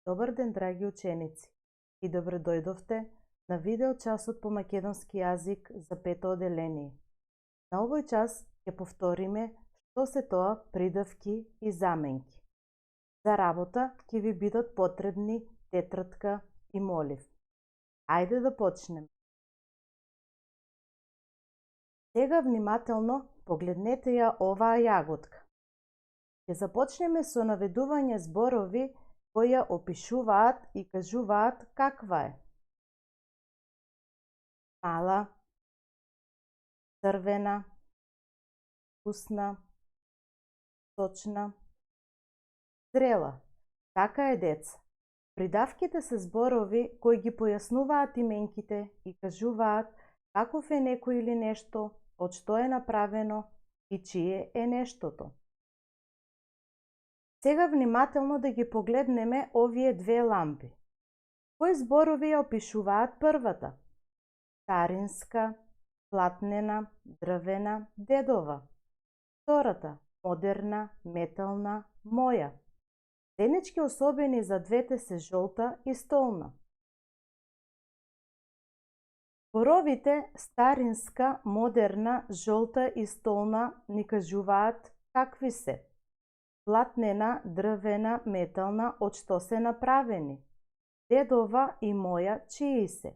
Добар ден, драги ученици, и добре дојдовте на видео часот по македонски јазик за пето оделение. На овој час ќе повториме што се тоа придавки и заменки. За работа ќе ви бидат потребни тетратка и молив. Ајде да почнеме. Сега внимателно погледнете ја оваа јаготка. Ќе започнеме со наведување зборови кои ја опишуваат и кажуваат каква е. Мала, црвена, вкусна, сочна, зрела. Така е, деца. Придавките се зборови кои ги појаснуваат именките и кажуваат каков е некој или нешто, од што е направено и чие е нештото. Сега внимателно да ги погледнеме овие две лампи. Кои зборови ја опишуваат првата? Старинска, платнена, дрвена, дедова. Втората, модерна, метална, моја. Заеднички особени за двете се жолта и столна. Зборовите старинска, модерна, жолта и столна ни кажуваат какви се. Платнена, дрвена, метална, од што се направени. Дедова и моја, чии се.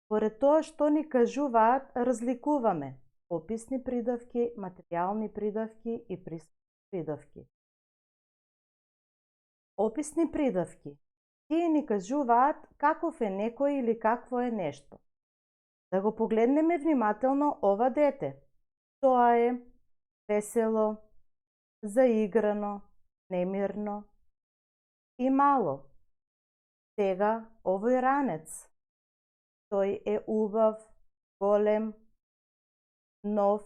Поред тоа што ни кажуваат, разликуваме описни придавки, материјални придавки и присутни придавки. Описни придавки. Тие ни кажуваат каков е некој или какво е нешто. Да го погледнеме внимателно ова дете. Тоа е весело, заиграно, немирно и мало. Сега овој ранец. Тој е убав, голем, нов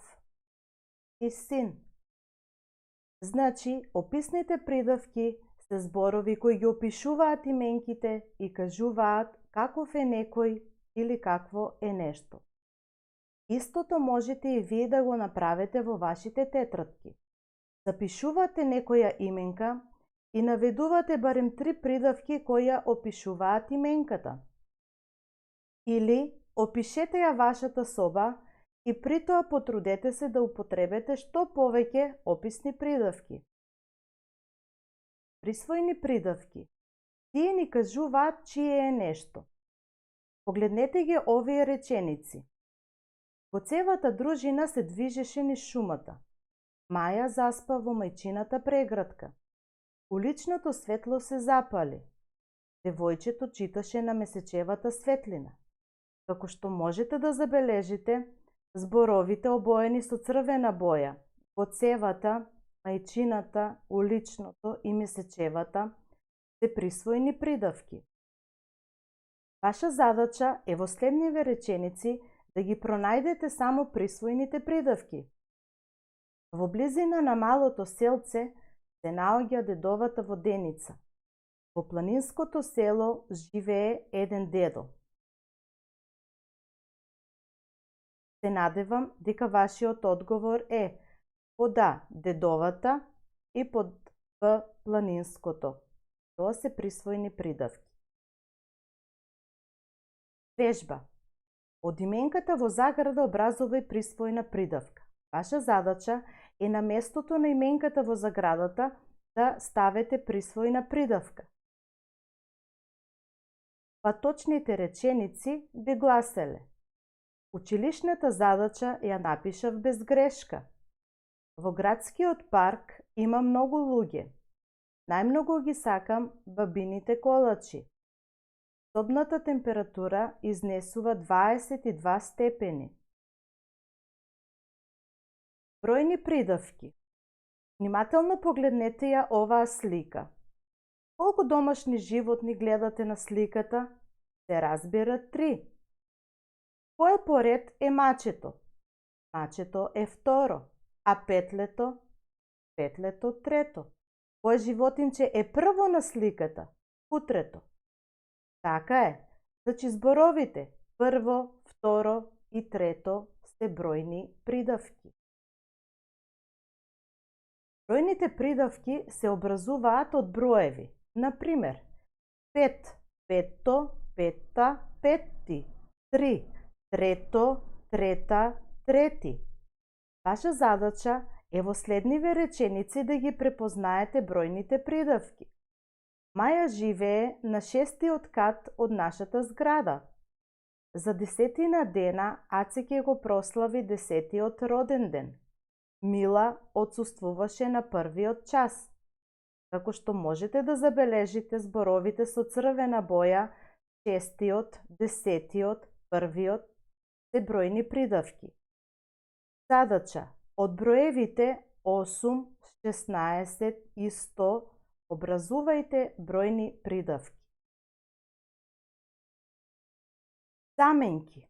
и син. Значи, описните придавки се зборови кои ги опишуваат именките и кажуваат каков е некој или какво е нешто. Истото можете и вие да го направите во вашите тетратки. Запишувате некоја именка и наведувате барем 3 придавки кои ја опишуваат именката. Или опишете ја вашата соба и при тоа потрудете се да употребите што повеќе описни придавки. Присвојни придавки. Тие ни кажуваат чие е нешто. Погледнете ги овие реченици. Во цевата дружина се движеше низ шумата. Маја заспа во мајчината прегратка. Уличното светло се запали. Девојчето читаше на месечевата светлина. Како што можете да забележите, зборовите обоени со црвена боја, во цевата, мајчината, уличното и месечевата се присвојни придавки. Ваша задача е во следниве реченици да ги пронајдете само присвојните придавки. Во близина на малото селце се наоѓа дедовата воденица. Во планинското село живее еден дедо. Се надевам дека вашиот одговор е под А дедовата и под Б планинското. Тоа се присвојни придавки. Вежба. Од именката во заграда образувај присвојна придавка. Ваша задача е на местото на именката во заградата да ставите присвојна придавка. Точните реченици би гласеле: училишната задача ја напишав без грешка. Во градскиот парк има многу луѓе. Најмногу ги сакам бабините колачи. Собната температура изнесува 22 степени. Бројни придавки. Внимателно погледнете ја оваа слика. Колку домашни животни гледате на сликата? Се разбира 3. Кој поред е мачето? Мачето е второ, а петлето? Петлето трето. Кој животинче е прво на сликата? Кутрето. Така е. Значи зборовите прво, второ и трето се бројни придавки. Бројните придавки се образуваат од броеви. Например, 5, петто, петта, петти, 3, трето, трета, трети. Ваша задача е во следниве реченици да ги препознаете бројните придавки. Маја живее на 6-тиот кат од нашата зграда. За 10 дена Аце ќе го прослави 10-тиот роден ден. Мила отсуствуваше на 1-виот час. Како што можете да забележите, зборовите со црвена боја, 6-тиот, 10-тиот, 1-виот, се бројни придавки. Задача: од броевите 8, 16 и 100 образувајте бројни придавки. Заменки.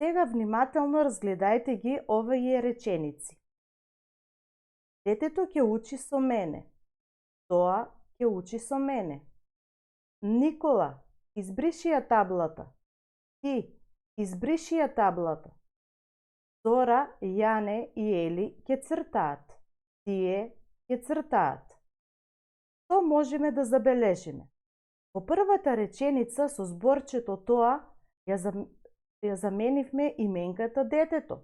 Сега внимателно разгледајте ги овие реченици. Детето ќе учи со мене. Тоа ќе учи со мене. Никола, избриши ја таблата. Ти, избриши ја таблата. Зора, Јане и Ели ќе цртаат. Тие ќе цртаат. Што можеме да забележиме? Во првата реченица со зборчето тоа ја заменивме именката детето.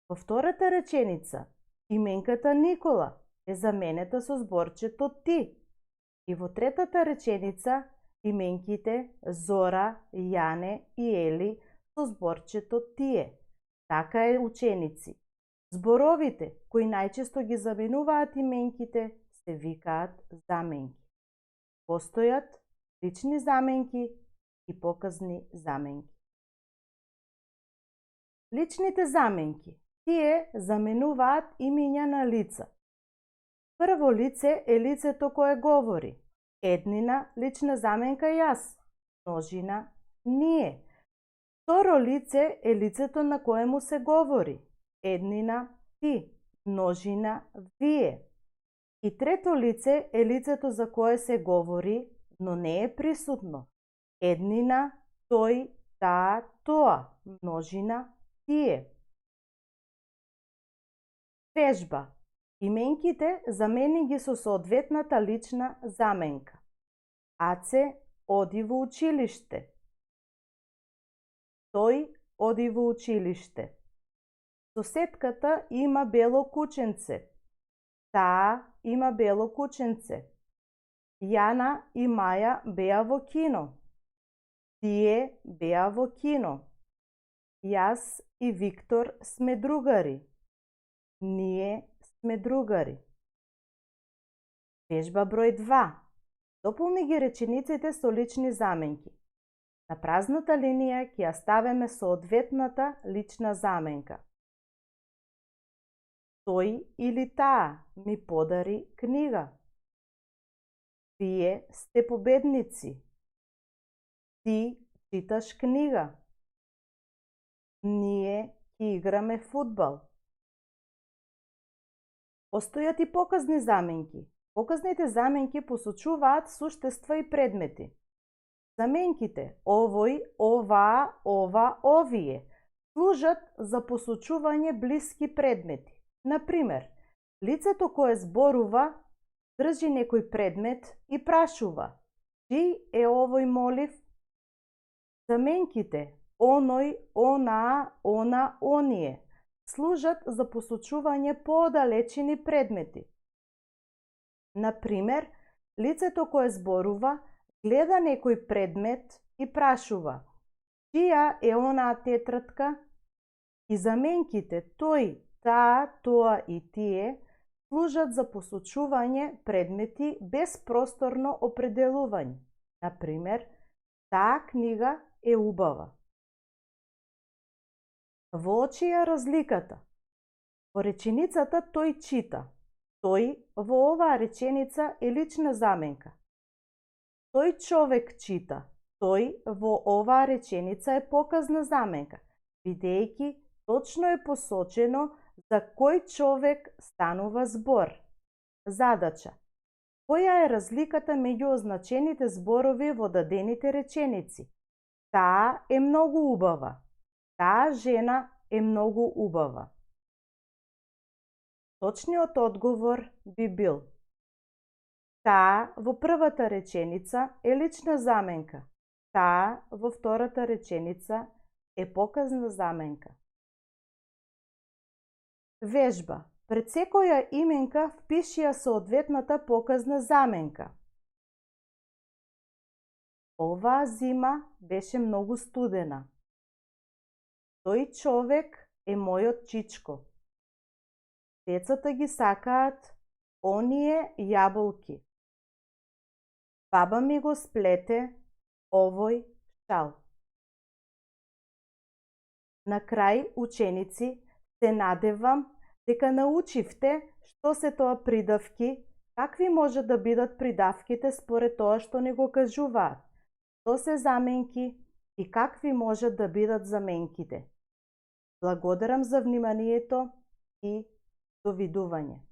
Во втората реченица именката Никола е заменета со зборчето ти. И во третата реченица именките Зора, Јане и Ели со зборчето тие. Така е, ученици. Зборовите кои најчесто ги заменуваат именките се викаат заменки. Постојат лични заменки и показни заменки. Личните заменки. Тие заменуваат имиња на лица. Прво лице е лицето кое говори. Еднина, лична заменка јас. Множина, ние. Второ лице е лицето на коему се говори. Еднина, ти. Множина, вие. И трето лице е лицето за кое се говори, но не е присутно. Еднина, тој, таа, тоа. Множина, тие. Вежба. Именките замени ги со соодветната лична заменка. Аце оди во училиште. Тој оди во училиште. Соседката има бело кученце. Таа има бело кученце. Јана и Маја беа во кино. Тие беа во кино. Јас и Виктор сме другари. Ние сме другари. Вежба број 2. Дополни ги речениците со лични заменки. На празната линија ќе ја ставиме соодветната лична заменка. Тој или таа ми подари книга. Вие сте победници. Ти читаш книга. Ние ќе играме фудбал. Постојат и показни заменки. Показните заменки посочуваат суштества и предмети. Заменките овој, оваа, ова, овие служат за посочување блиски предмети. Например, лицето кое зборува држи некој предмет и прашува: чиј е овој молив? Заменките оној, онаа, она, оние служат за посочување поодалечени предмети. Например, лицето кое зборува гледа некој предмет и прашува: чија е онаа тетратка? И заменките тој, таа, тоа и тие служат за посочување предмети без просторно определување. Например, таа книга е убава. Во чија разликата? Во реченицата тој чита. Тој во оваа реченица е лична заменка. Тој човек чита. Тој во оваа реченица е показна заменка, бидејќи точно е посочено за кој човек станува збор. Задача. Која е разликата меѓу означените зборови во дадените реченици? Таа е многу убава. Таа жена е многу убава. Точниот одговор би бил: Таа во првата реченица е лична заменка. Таа во втората реченица е показна заменка. Вежба. Пред секоја именка впиши ја соодветната показна заменка. Оваа зима беше многу студена. Тој човек е мојот чичко. Децата ги сакаат оние јаболки. Баба ми го сплете овој шал. На крај, ученици, се надевам дека научивте што се тоа придавки, какви може да бидат придавките според тоа што ни го кажуваат, што се заменки и какви можат да бидат заменките. Благодарам за вниманието и довидување.